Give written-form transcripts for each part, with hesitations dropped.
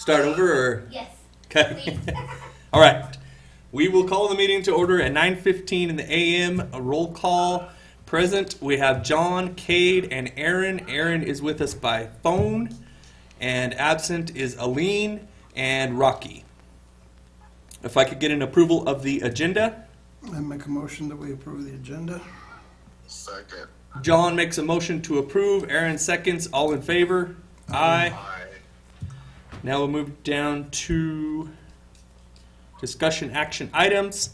start over, or? Yes. Okay. Please. All right. We will call the meeting to order at 9:15 in the a.m. A roll call. Present, we have John, Cade, and Aaron. Aaron is with us by phone. And absent is Aline and Rocky. If I could get an approval of the agenda. I make a motion that we approve the agenda. Second. John makes a motion to approve. Aaron seconds. All in favor? Aye. Aye. Now we'll move down to discussion action items.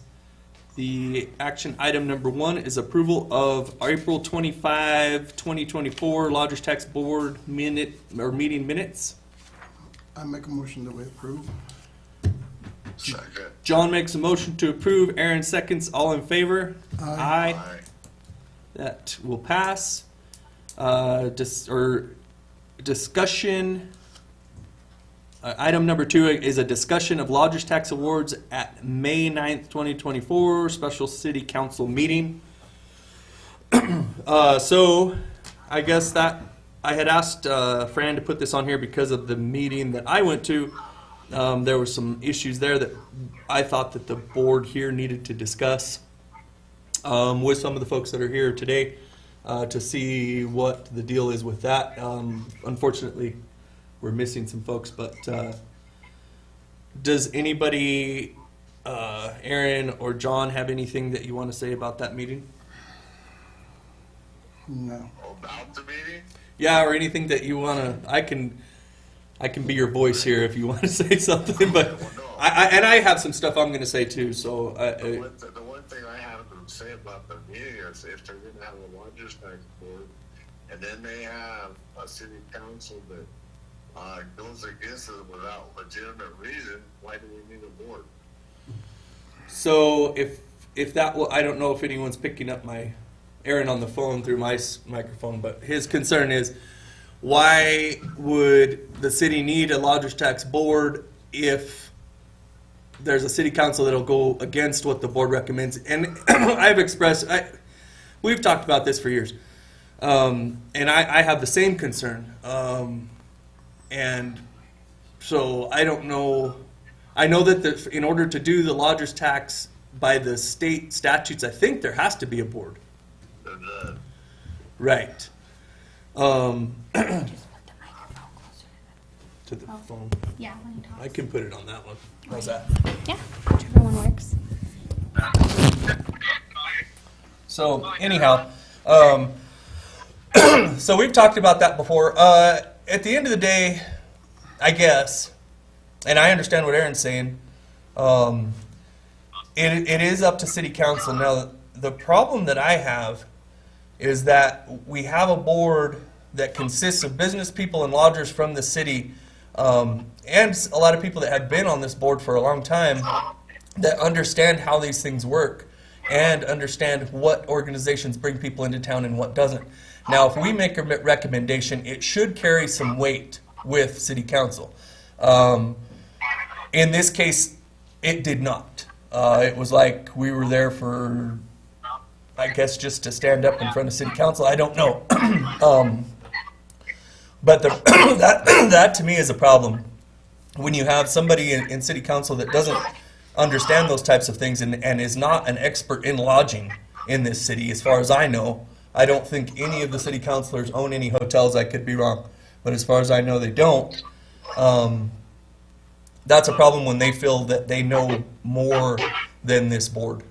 The action item number 1 is approval of April 25, 2024 Lodgers Tax Board meeting minutes. I make a motion that we approve. Second. John makes a motion to approve. Aaron seconds. All in favor? Aye. Aye. That will pass. Discussion. Item number 2 is a discussion of Lodgers Tax Awards at May 9th, 2024 special city council meeting. So I guess that I had asked Fran to put this on here because of the meeting that I went to. There were some issues there that I thought that the board here needed to discuss with some of the folks that are here today to see what the deal is with that. Unfortunately, we're missing some folks, but does anybody, Aaron or John, have anything that you want to say about that meeting? No. About the meeting? Yeah, or anything that you want to, I can be your voice here if you want to say something, but I have some stuff I'm going to say too, so. The one thing I have to say about the meeting is if they're going to have a Lodgers Tax Board, and then they have a city council that goes against it without legitimate reason, why do we need a board? So if that will, I don't know if anyone's picking up my Aaron on the phone through my microphone, but his concern is why would the city need a Lodgers Tax Board if there's a city council that'll go against what the board recommends? And I've expressed, we've talked about this for years, and I have the same concern. And so I don't know. I know that in order to do the lodgers tax by the state statutes, I think there has to be a board. Right. Just put the microphone closer To the phone. Yeah, when you talk. I can put it on that one. How's that? Yeah, whichever one works. So anyhow, so we've talked about that before. At the end of the day, I guess, and I understand what Aaron's saying, it is up to city council. Now, the problem that I have is that we have a board that consists of business people and lodgers from the city, and a lot of people that have been on this board for a long time that understand how these things work and understand what organizations bring people into town and what doesn't. Now, if we make a recommendation, it should carry some weight with city council. In this case, it did not. It was like we were there for, I guess, just to stand up in front of city council. I don't know. But that to me is a problem. When you have somebody in city council that doesn't understand those types of things and is not an expert in lodging in this city, as far as I know. I don't think any of the city councilors own any hotels. I could be wrong. But as far as I know, they don't. That's a problem when they feel that they know more than this board.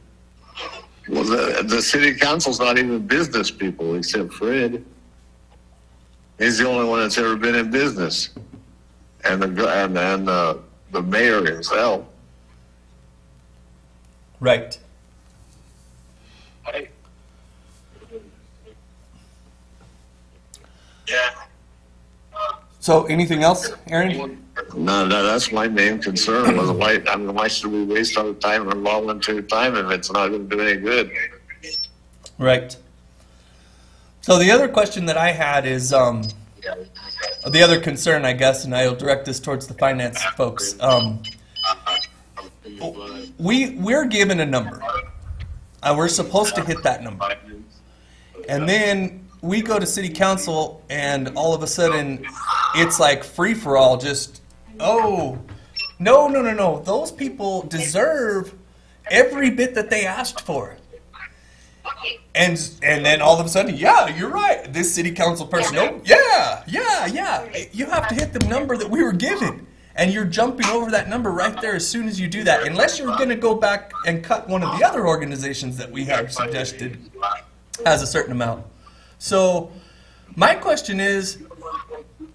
Well, the city council's not even business people except Fred. He's the only one that's ever been in business, and the mayor himself. Right. Yeah. So anything else, Aaron? No, that's my main concern. Was why should we waste our time or volunteer time if it's not going to do any good? Right. So the other question that I had is the other concern, I guess, and I'll direct this towards the finance folks. We're given a number. We're supposed to hit that number. And then we go to city council and all of a sudden it's like free for all, just Oh, no. Those people deserve every bit that they asked for. And then all of a sudden, yeah, you're right. This city council person, oh, yeah. You have to hit the number that we were given. And you're jumping over that number right there as soon as you do that. Unless you're going to go back and cut one of the other organizations that we have suggested has a certain amount. So my question is,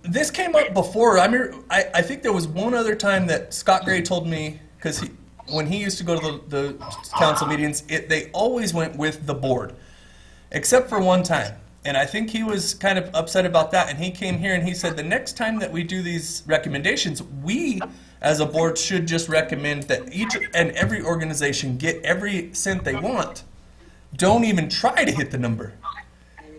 this came up before. I think there was one other time that Scott Gray told me, because when he used to go to the council meetings, they always went with the board, except for one time. And I think he was kind of upset about that. And he came here and he said, the next time that we do these recommendations, we as a board should just recommend that each and every organization get every cent they want. Don't even try to hit the number.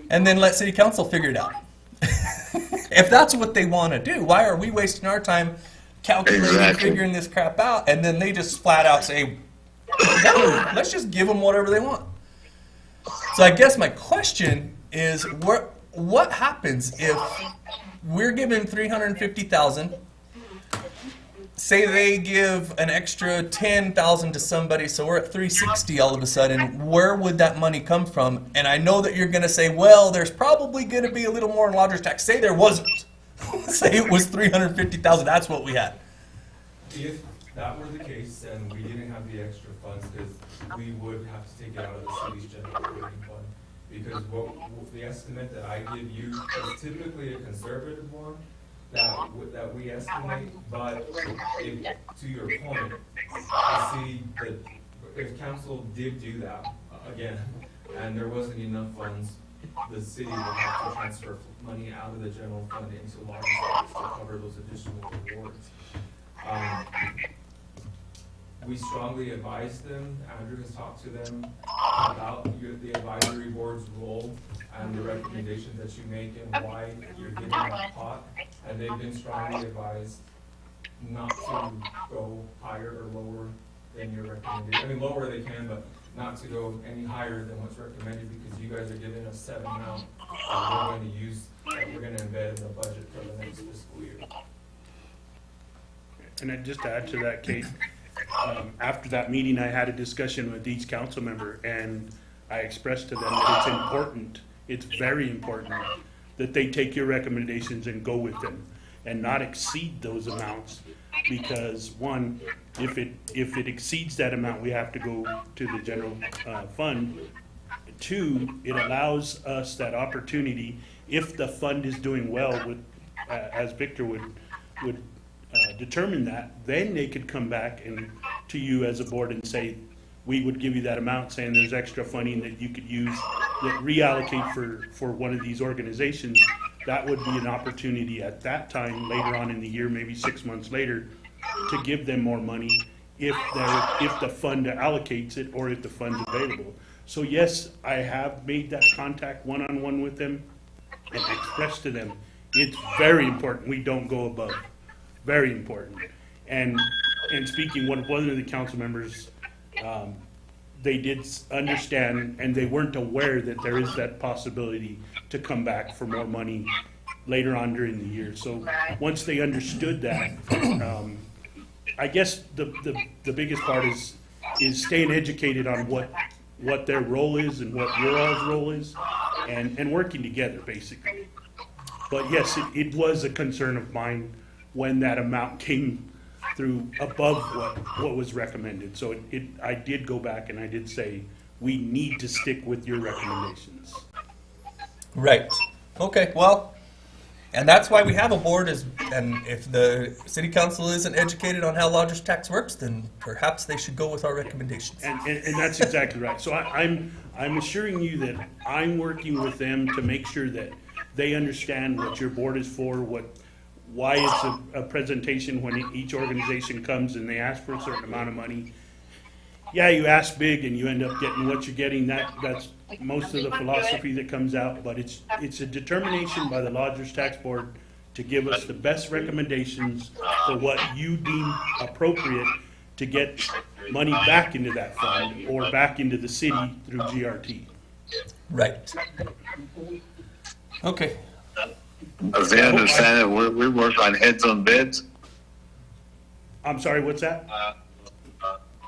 And then let city council figure it out. If that's what they want to do, why are we wasting our time calculating, figuring this crap out, and then they just flat out say, no, let's just give them whatever they want. So I guess my question is, what happens if we're giving $350,000, say they give an extra $10,000 to somebody, so we're at $360 all of a sudden. Where would that money come from? And I know that you're going to say, well, there's probably going to be a little more in lodger's tax. Say there wasn't. Say it was $350,000. That's what we had. If that were the case and we didn't have the extra funds, because we would have to take it out of the city's general operating fund. Because the estimate that I give you is typically a conservative one that we estimate, but to your point, I see that if council did do that again, and there wasn't enough funds, the city would have to transfer money out of the general fund into large funds to cover those additional rewards. We strongly advise them, Andrew has talked to them about the advisory board's role and the recommendations that you make and why you're giving that pot. And they've been strongly advised not to go higher or lower than your recommendation. I mean, lower they can, but not to go any higher than what's recommended, because you guys are giving us set amount that we're going to use, that we're going to embed in the budget for the next fiscal year. And then just to add to that, Kate, after that meeting, I had a discussion with each council member, and I expressed to them that it's important, it's very important, that they take your recommendations and go with them and not exceed those amounts, because one, if it exceeds that amount, we have to go to the general fund. Two, it allows us that opportunity, if the fund is doing well with, as Victor would determine that, then they could come back and to you as a board and say, we would give you that amount, saying there's extra funding that you could use, that reallocate for one of these organizations. That would be an opportunity at that time, later on in the year, maybe 6 months later, to give them more money if the fund allocates it or if the fund's available. So yes, I have made that contact one-on-one with them and expressed to them, it's very important we don't go above. Very important. And speaking, one of the council members, they did understand, and they weren't aware that there is that possibility to come back for more money later on during the year. So once they understood that, I guess the biggest part is staying educated on what their role is and what your all's role is, and working together, basically. But yes, it was a concern of mine when that amount came through above what was recommended. So I did go back and I did say, we need to stick with your recommendations. Right. Okay, well, and that's why we have a board, and if the city council isn't educated on how lodger's tax works, then perhaps they should go with our recommendations. And that's exactly right. So I'm assuring you that I'm working with them to make sure that they understand what your board is for, why it's a presentation when each organization comes and they ask for a certain amount of money. Yeah, you ask big and you end up getting what you're getting. That's most of the philosophy that comes out, but it's a determination by the Lodgers Tax Board to give us the best recommendations for what you deem appropriate to get money back into that fund or back into the city through GRT. Right. Okay. As they understand it, we work on heads on beds. I'm sorry, what's that?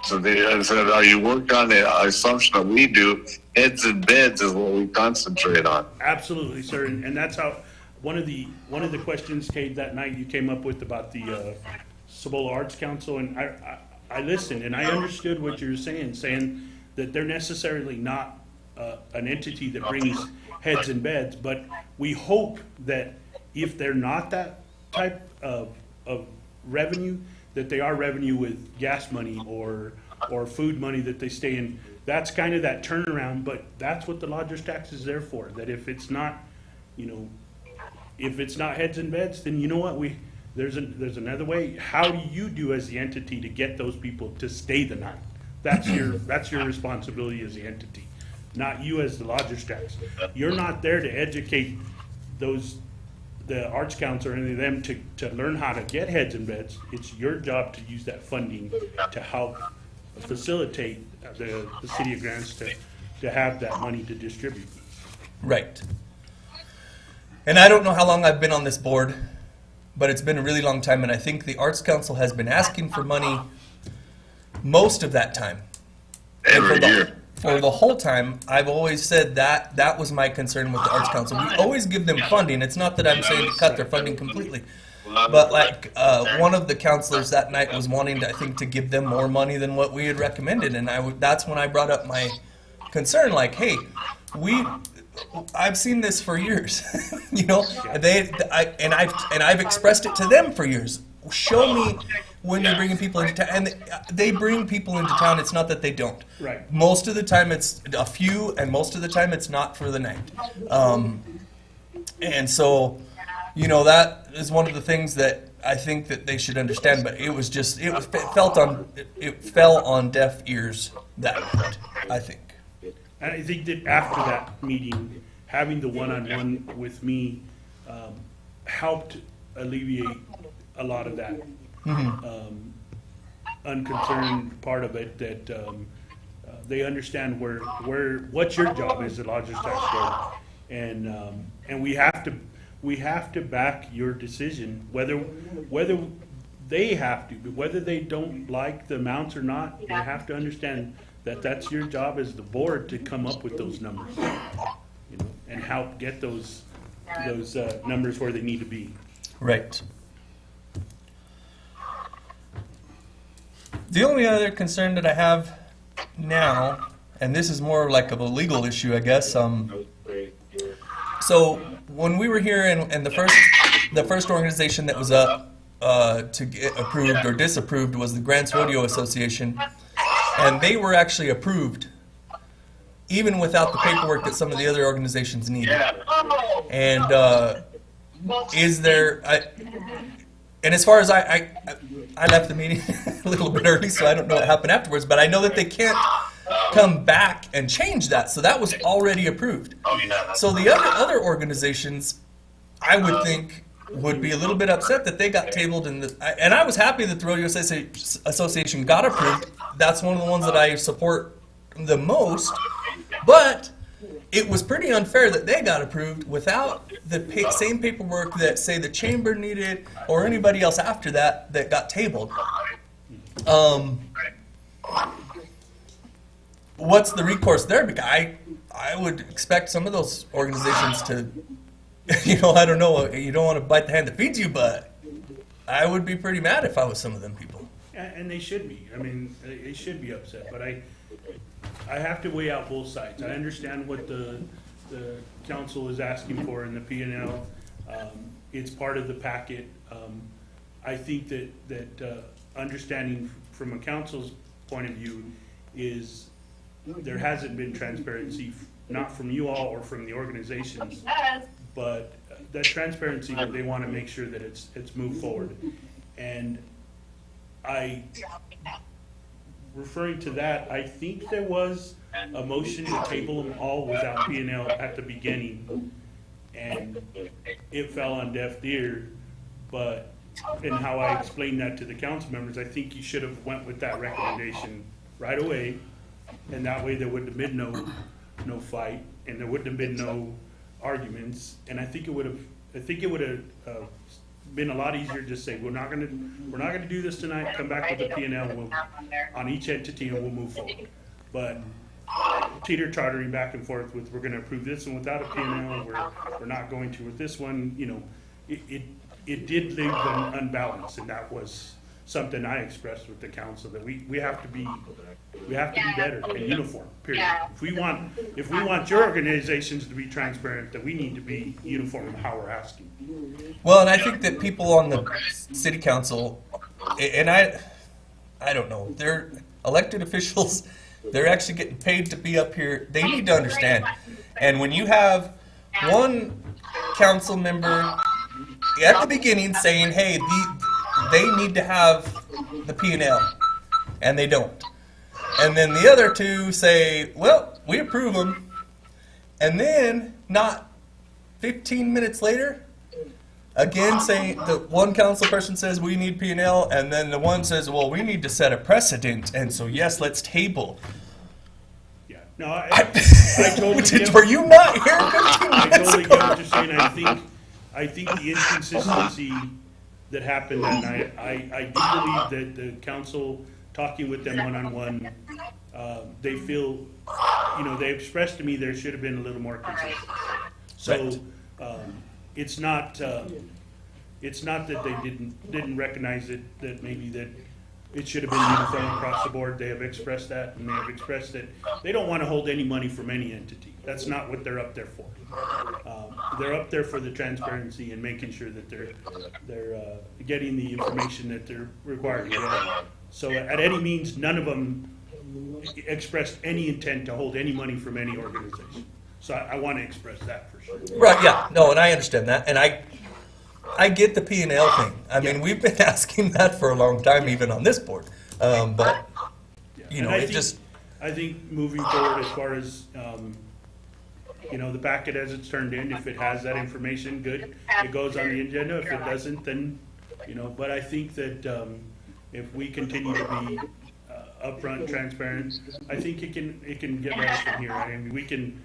So they I said, you work on the assumption that we do, heads and beds is what we concentrate on. Absolutely, sir, and that's how, one of the questions, Kate, that night you came up with about the Cibola Arts Council, and I listened, and I understood what you're saying that they're necessarily not an entity that brings heads and beds, but we hope that if they're not that type of revenue, that they are revenue with gas money or food money that they stay in. That's kind of that turnaround, but that's what the lodger's tax is there for, that if it's not, if it's not heads and beds, then you know what, there's another way. How do you do as the entity to get those people to stay the night? That's your responsibility as the entity, not you as the lodger's tax. You're not there to educate the Arts Council or any of them to learn how to get heads and beds. It's your job to use that funding to help facilitate the city of Grants to have that money to distribute. Right. And I don't know how long I've been on this board, but it's been a really long time, and I think the Arts Council has been asking for money most of that time. And Every year. For the whole time, I've always said that was my concern with the Arts Council. We always give them funding. It's not that I'm saying to cut their funding completely. But like one of the counselors that night was wanting to, I think, to give them more money than what we had recommended, and that's when I brought up my concern. Like, hey, I've seen this for years, I've expressed it to them for years. Show me when you're bringing people into town, and they bring people into town. It's not that they don't. Right. Most of the time it's a few, and most of the time it's not for the night. And so, that is one of the things that I think that they should understand. But it fell on deaf ears that night, I think. And I think that after that meeting, having the one-on-one with me helped alleviate a lot of that unconcerned part of it, that they understand what your job is at Lodgers Tax Board, and we have to back your decision, whether they have to, but whether they don't like the amounts or not, they have to understand that that's your job as the board to come up with those numbers, and help get those numbers where they need to be. Right. The only other concern that I have now, and this is more like of a legal issue, I guess. So when we were here, and the first organization that was up to get approved or disapproved was the Grants Rodeo Association, and they were actually approved, even without the paperwork that some of the other organizations needed. And and as far as I left the meeting a little bit early, so I don't know what happened afterwards, but I know that they can't come back and change that, so that was already approved. So the other organizations, I would think, would be a little bit upset that they got tabled and I was happy that the Rodeo Association got approved. That's one of the ones that I support the most, but it was pretty unfair that they got approved without the same paperwork that, say, the chamber needed or anybody else after that got tabled. What's the recourse there? Because I would expect some of those organizations to, I don't know, you don't want to bite the hand that feeds you, but I would be pretty mad if I was some of them people. And they should be. I mean, they should be upset, but I have to weigh out both sides. I understand what the council is asking for in the P&L. It's part of the packet. I think that understanding from a council's point of view is there hasn't been transparency, not from you all or from the organizations, but that transparency that they want to make sure that it's moved forward. And referring to that, I think there was a motion to table them all without P&L at the beginning, and it fell on deaf ear. But in how I explained that to the council members, I think you should have went with that recommendation right away, and that way there wouldn't have been no fight, and there wouldn't have been no arguments, and I think it would have been a lot easier to just say, we're not gonna do this tonight, come back with a P&L on each entity and we'll move forward. But teeter-tottering back and forth with, we're gonna approve this one without a P&L, we're not going to with this one, you know, it did leave them unbalanced, and that was something I expressed with the council, that we have to be better and uniform, period. If we want your organizations to be transparent, then we need to be uniform in how we're asking. Well, and I think that people on the city council, and I don't know, they're elected officials, they're actually getting paid to be up here. They need to understand. And when you have one council member at the beginning saying, hey, they need to have the P&L, and they don't. And then the other two say, well, we approve them. And then, not 15 minutes later, again saying, the one council person says we need P&L, and then the one says, well, we need to set a precedent, and so yes, let's table. Yeah, no, I totally get. Were you not here 15 I minutes totally ago? get what you're saying. I think the inconsistency that happened that night, I do believe that the council, talking with them one-on-one, they feel, you know, they expressed to me there should have been a little more consistency. So, it's not that they didn't recognize it, that maybe that it should have been uniform across the board. They have expressed that, and they have expressed that they don't want to hold any money from any entity. That's not what they're up there for. They're up there for the transparency and making sure that they're getting the information that they're required to get. So at any means, none of them expressed any intent to hold any money from any organization. So I want to express that for sure. Right, yeah, no, and I understand that, and I get the P&L thing. I mean, we've been asking that for a long time, even on this board. But, you And know, I think moving forward, as far as, you know, the packet as it's turned in, if it has that information, good. It goes on the agenda. If it doesn't, then, you know, but I think that if we continue to be upfront, transparent, I think it can get better from here. I mean,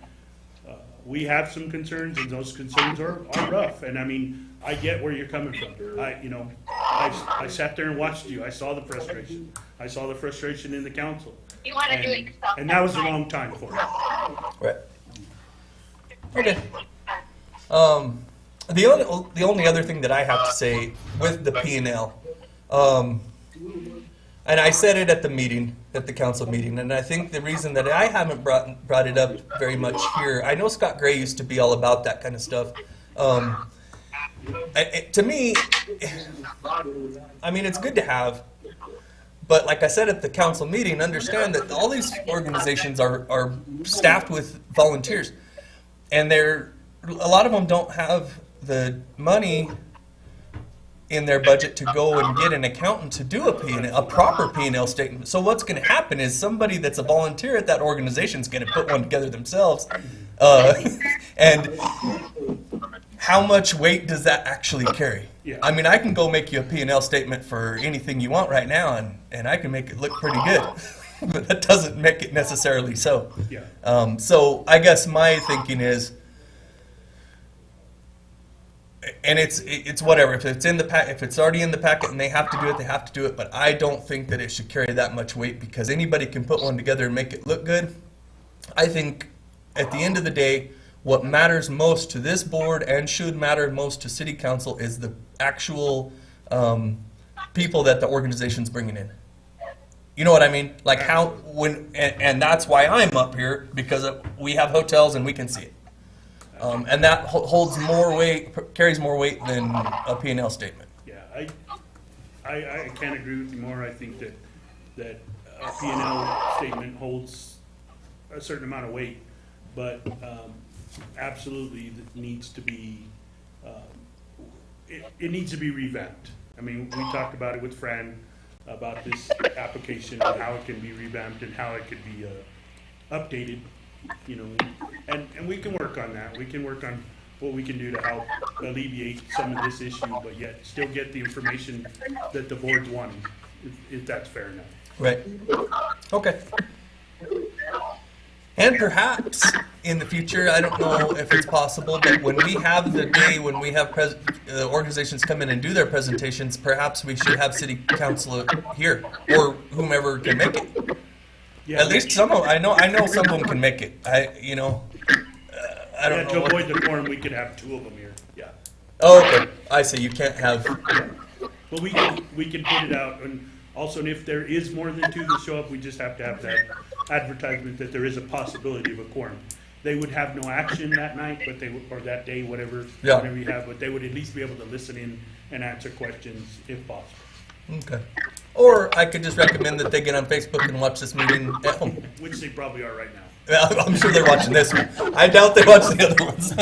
we have some concerns, and those concerns are rough. And I mean, I get where you're coming from. I sat there and watched you. I saw the frustration. I saw the frustration in the council. And that was the wrong time for it. right. Okay. The only other thing that I have to say with the P&L, and I said it at the meeting, at the council meeting, and I think the reason that I haven't brought it up very much here, I know Scott Gray used to be all about that kind of stuff. To me, I mean, it's good to have, but like I said at the council meeting, understand that all these organizations are staffed with volunteers, and a lot of them don't have the money in their budget to go and get an accountant to do a proper P&L statement. So what's going to happen is somebody that's a volunteer at that organization is going to put one together themselves. And how much weight does that actually carry? Yeah. I mean, I can go make you a P&L statement for anything you want right now, and I can make it look pretty good. But that doesn't make it necessarily so. Yeah. So I guess my thinking is, and it's whatever. If it's if it's already in the packet and they have to do it, they have to do it. But I don't think that it should carry that much weight, because anybody can put one together and make it look good. I think at the end of the day, what matters most to this board and should matter most to city council is the actual people that the organization's bringing in. You know what I mean? Like and that's why I'm up here, because we have hotels and we can see it. And that holds more weight, carries more weight than a P&L statement. Yeah, I can't agree with you more. I think that a P&L statement holds a certain amount of weight, but absolutely it needs to be it needs to be revamped. I mean, we talked about it with Fran about this application and how it can be revamped and how it could be updated. You know, and we can work on that. We can work on what we can do to help alleviate some of this issue, but yet still get the information that the board's wanting, if that's fair enough. Right. Okay. And perhaps in the future, I don't know if it's possible, but when we have the day when we have organizations come in and do their presentations, perhaps we should have city council here or whomever can make it. Yeah, At least some of I know some of them can make it. I don't know. to what- avoid the quorum, we could have two of them here, yeah. Oh, okay. I see. You can't have. But we can put it out, and also, if there is more than two that show up, we just have to have that advertisement that there is a possibility of a quorum. They would have no action that night, but they would, or that day, whatever Yeah. you have, but they would at least be able to listen in and answer questions if possible. Okay. Or I could just recommend that they get on Facebook and watch this meeting at home. Which they probably are right now. Well, I'm sure they're watching this one. I doubt they watch the other ones.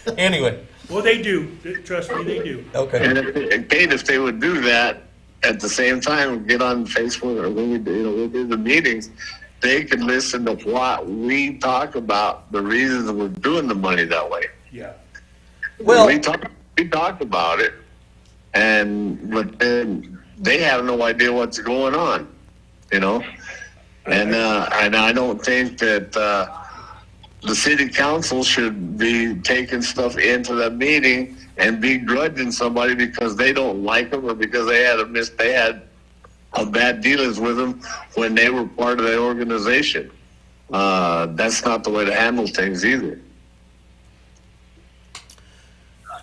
But anyway, Well, they do, trust me, they do. okay. And if they would do that at the same time, get on Facebook or when we do the meetings, they can listen to what we talk about, the reasons we're doing the money that way. Yeah. Well, we talk about it, but then they have no idea what's going on, And I don't think that the city council should be taking stuff into the meeting and begrudging somebody because they don't like them or because they had a bad dealings with them when they were part of the organization. That's not the way to handle things either.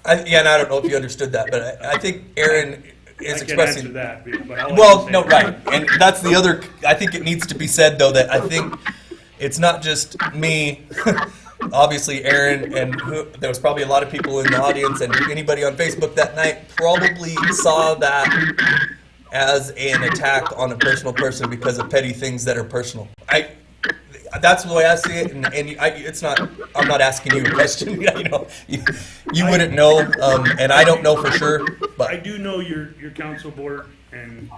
and I don't know if you understood that, but I think Aaron is I can expressing. answer that, but I'll let Well, you say no, it. right, and that's the other. I think it needs to be said though that I think it's not just me. Obviously, Aaron and there was probably a lot of people in the audience and anybody on Facebook that night probably saw that as an attack on a personal person because of petty things that are personal. That's the way I see it, and it's not. I'm not asking you a question. You wouldn't know, and I don't know for sure. But I do know your council board and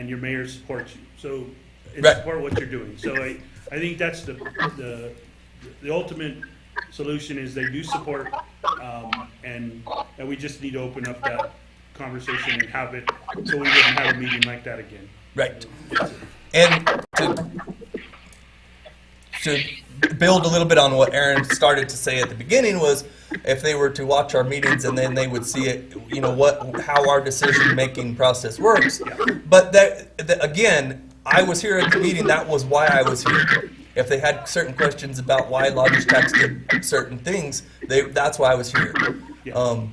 your mayor supports you, so and Right. support what you're doing. So I think that's the ultimate solution is they do support, and we just need to open up that conversation and have it so we wouldn't have a meeting like that again. right, and to build a little bit on what Aaron started to say at the beginning was, if they were to watch our meetings and then they would see it, how our decision-making process works. Yeah. But again, I was here at the meeting. That was why I was here. If they had certain questions about why lodgers tax did certain things, that's why I was here. Yeah.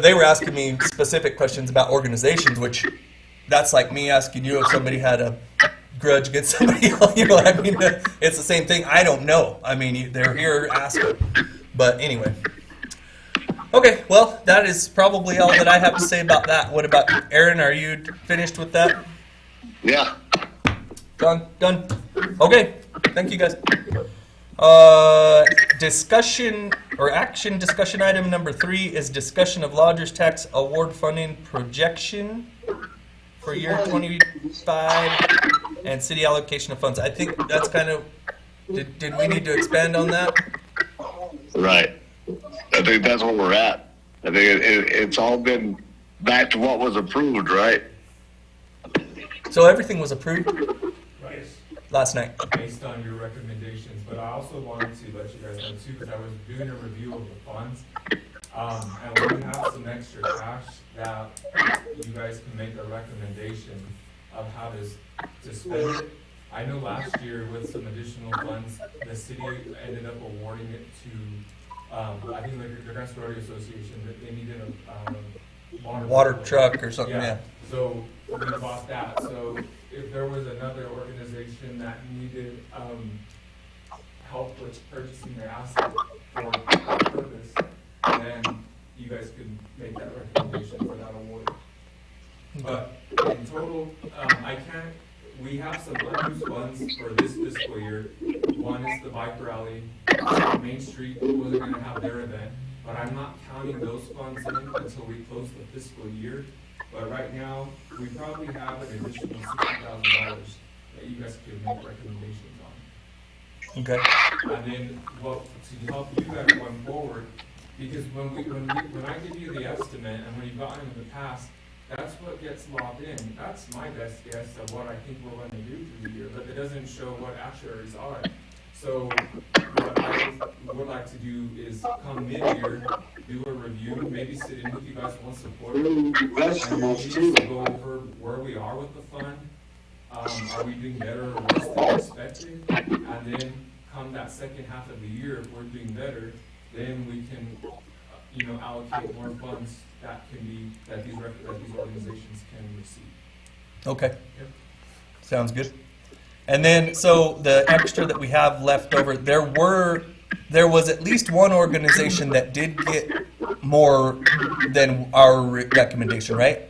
They were asking me specific questions about organizations, which that's like me asking you if somebody had a grudge against somebody else. It's the same thing. I don't know. They're here asking. But anyway. Okay, well, that is probably all that I have to say about that. What about Aaron? Are you finished with that? Yeah. Done. Okay, thank you guys. Discussion item number 3 is discussion of lodgers tax award funding projection for year 25 and city allocation of funds. I think that's kind of, did we need to expand on that? Right. I think that's where we're at. I think it's all been back to what was approved, right? So everything was approved Right. last night. Based on your recommendations, but I also wanted to let you guys know too, because I was doing a review of the funds. And we have some extra cash that you guys can make a recommendation of how to spend it. I know last year with some additional funds, the city ended up awarding it to, I think the Grand Story Association, that they needed a Water truck or something, yeah. So we bought that. So if there was another organization that needed help with purchasing their asset for that purpose, then you guys could make that recommendation for that award. But in total, we have some unused funds for this fiscal year. One is the bike rally. Main Street wasn't going to have their event, but I'm not counting those funds in until we close the fiscal year. But right now, we probably have an additional $60,000 that you guys could make recommendations on. Okay. And then, to help you guys going forward, because when I give you the estimate and when you've gotten in the past, that's what gets locked in. That's my best guess of what I think we're going to do through the year, but it doesn't show what actuaries are. So what I would like to do is come mid-year, do a review, maybe sit in with you guys once a quarter. And maybe just go over where we are with the fund. Are we doing better or worse than expected? And then come that second half of the year, if we're doing better, then we can, allocate more funds that these organizations can receive. Okay, Yep. sounds good. And then, so the extra that we have left over, there was at least one organization that did get more than our recommendation, right?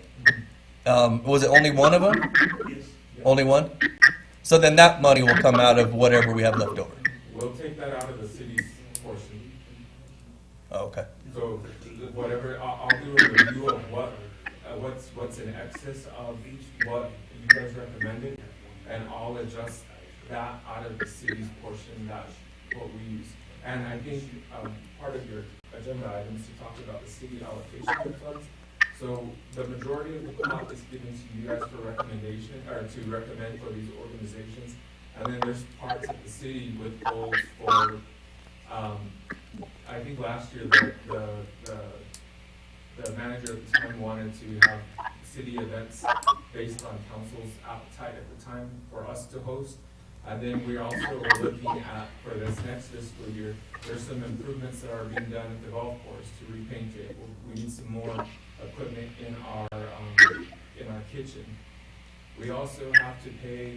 Was it only one of them? Yes. Only one? So then that money will come out of whatever we have left over. We'll take that out of the city's portion. Oh, okay. So whatever, I'll do a review of what's in excess of what you guys recommended, and I'll adjust that out of the city's portion, that's what we use. And I think, part of your agenda items, you talked about the city allocation of funds. So the majority of the pot is given to you guys for recommendation, or to recommend for these organizations. And then there's parts of the city with goals for, I think last year, the manager at the time wanted to have city events based on council's appetite at the time for us to host. And then we also are looking at, for this next fiscal year, there's some improvements that are being done at the golf course to repaint it. We need some more equipment in our kitchen. We also have to pay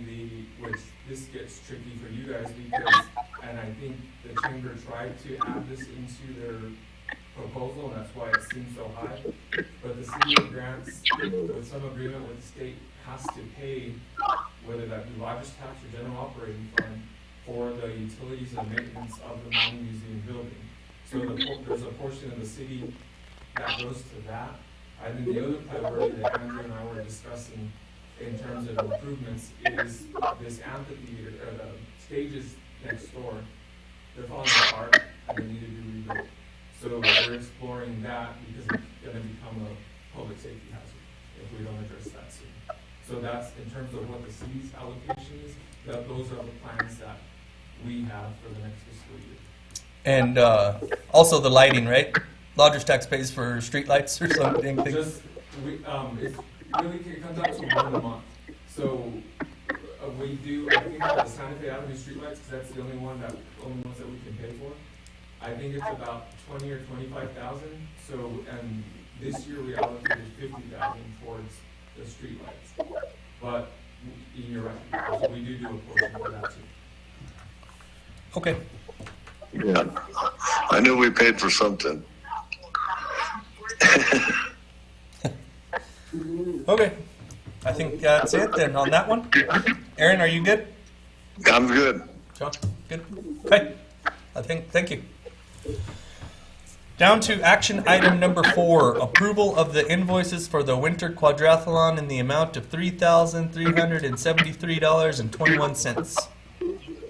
which this gets tricky for you guys because, and I think the chamber tried to add this into their proposal, and that's why it seems so high. But the city of Grants, with some agreement with the state, has to pay, whether that be lodgers tax or general operating fund, for the utilities and maintenance of the mining museum building. So there's a portion of the city that goes to that. I think the other priority that Andrew and I were discussing in terms of improvements is this amphitheater, or the stages next door. They're falling apart and they need to be rebuilt. So we're exploring that because it's going to become a public safety hazard if we don't address that soon. So that's in terms of what the city's allocation is. Those are the plans that we have for the next fiscal year. And also the lighting, right? Lodgers tax pays for streetlights or something. Just, it comes out to one a month. So we do, I think the Santa Fe Avenue streetlights, because that's the only ones that we can pay for. I think it's about 20 or 25,000. So, and this year we allocated 50,000 towards the streetlights. But you're right, so we do a portion for that too. Okay. Yeah, I knew we paid for something. Okay. I think that's it then on that one. Aaron, are you good? I'm good. John, good? Okay. Thank you. Down to action item number 4, approval of the invoices for the winter quadrathlon in the amount of $3,373.21.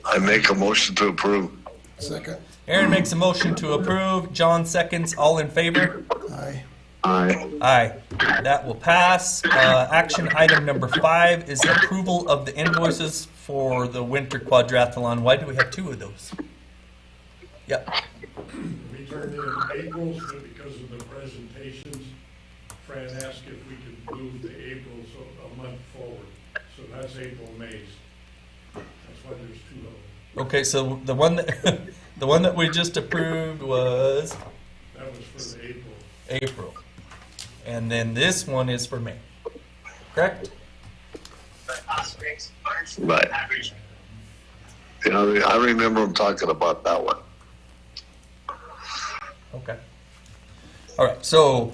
I make a motion to approve. Second. Aaron makes a motion to approve. John seconds. All in favor? Aye. Aye. Aye. That will pass. Action item number 5 is approval of the invoices for the winter quadrathlon. Why do we have 2 of those? Yep. We turned in April, so because of the presentations, Fran asked if we could move the April a month forward. So that's April, May's. That's why there's 2 of them. Okay, so the one that the one that we just approved was That was for the April. April, and then this one is for May. Correct? Right. Yeah, I remember him talking about that one. Okay. All right. So,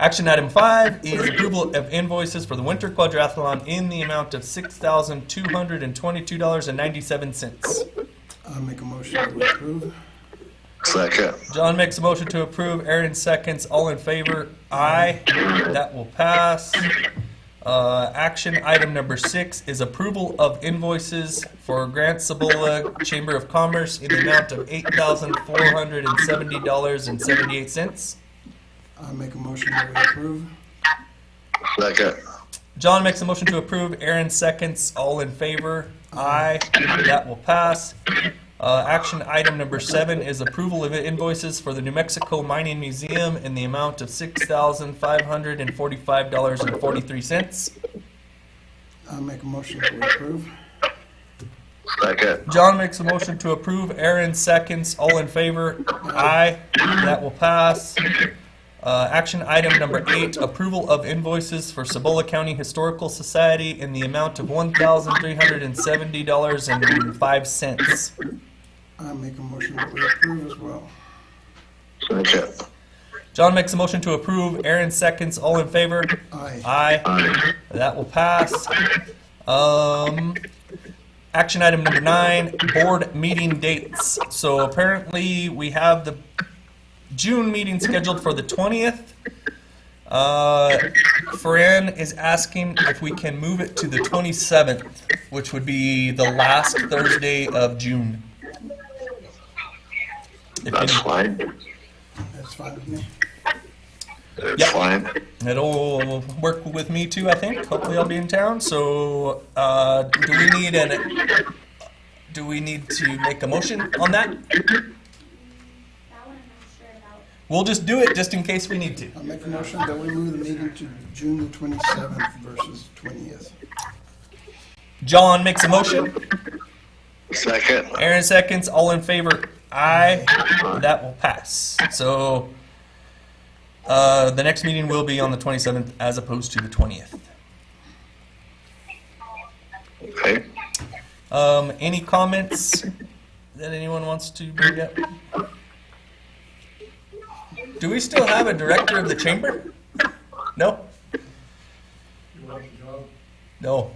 action item 5 is approval of invoices for the winter quadrathlon in the amount of $6,222.97. I make a motion to approve. Second. John makes a motion to approve. Aaron seconds. All in favor? Aye. That will pass. Action item number 6 is approval of invoices for Grant Cibola Chamber of Commerce in the amount of $8,470.78. I make a motion that we approve. Second. John makes a motion to approve. Aaron seconds. All in favor? Aye. That will pass. Action item number 7 is approval of invoices for the New Mexico Mining Museum in the amount of $6,545.43. I'll make a motion that we approve. Second. John makes a motion to approve, Aaron seconds, all in favor? Aye. That will pass. Action item number 8, approval of invoices for Cibola County Historical Society in the amount of $1,370.05. I'll make a motion that we approve as well. Second. John makes a motion to approve, Aaron seconds, all in favor? Aye. Aye. Aye. That will pass. Action item number 9, board meeting dates. So apparently we have the June meeting scheduled for the 20th. Fran is asking if we can move it to the 27th, which would be the last Thursday of June. If That's any- fine. That's fine with me. It's Yep. fine. It'll work with me too, I think. Hopefully I'll be in town. So, do we need to make a motion on that? That one I'm not sure about. We'll just do it just in case we need to. I'll make a motion that we move the meeting to June the 27th versus 20th. John makes a motion. Second. Aaron seconds. All in favor? Aye. That will pass. So, the next meeting will be on the 27th as opposed to the 20th. Okay. Any comments that anyone wants to bring up? Do we still have a director of the chamber? No? You want the job? No.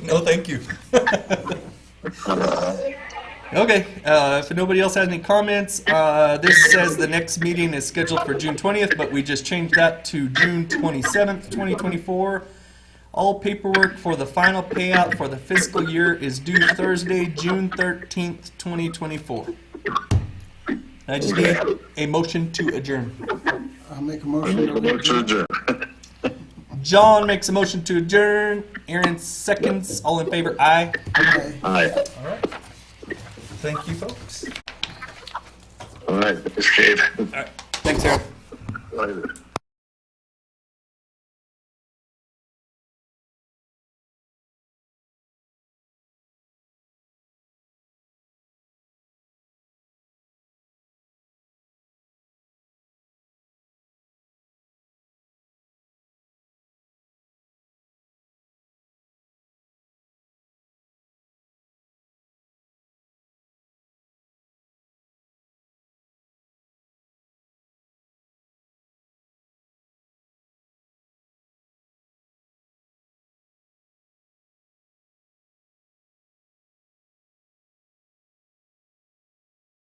No, thank you. Okay, if nobody else has any comments, this says the next meeting is scheduled for June 20th, but we just changed that to June 27th, 2024. All paperwork for the final payout for the fiscal year is due Thursday, June 13th, 2024. I just need a motion to adjourn. I'll make a motion that we Motion approve. adjourned. John makes a motion to adjourn. Aaron seconds. All in favor? Aye. Aye. Aye. All right. Thank you, folks. All right, escape. All right. Thanks, Aaron. Later.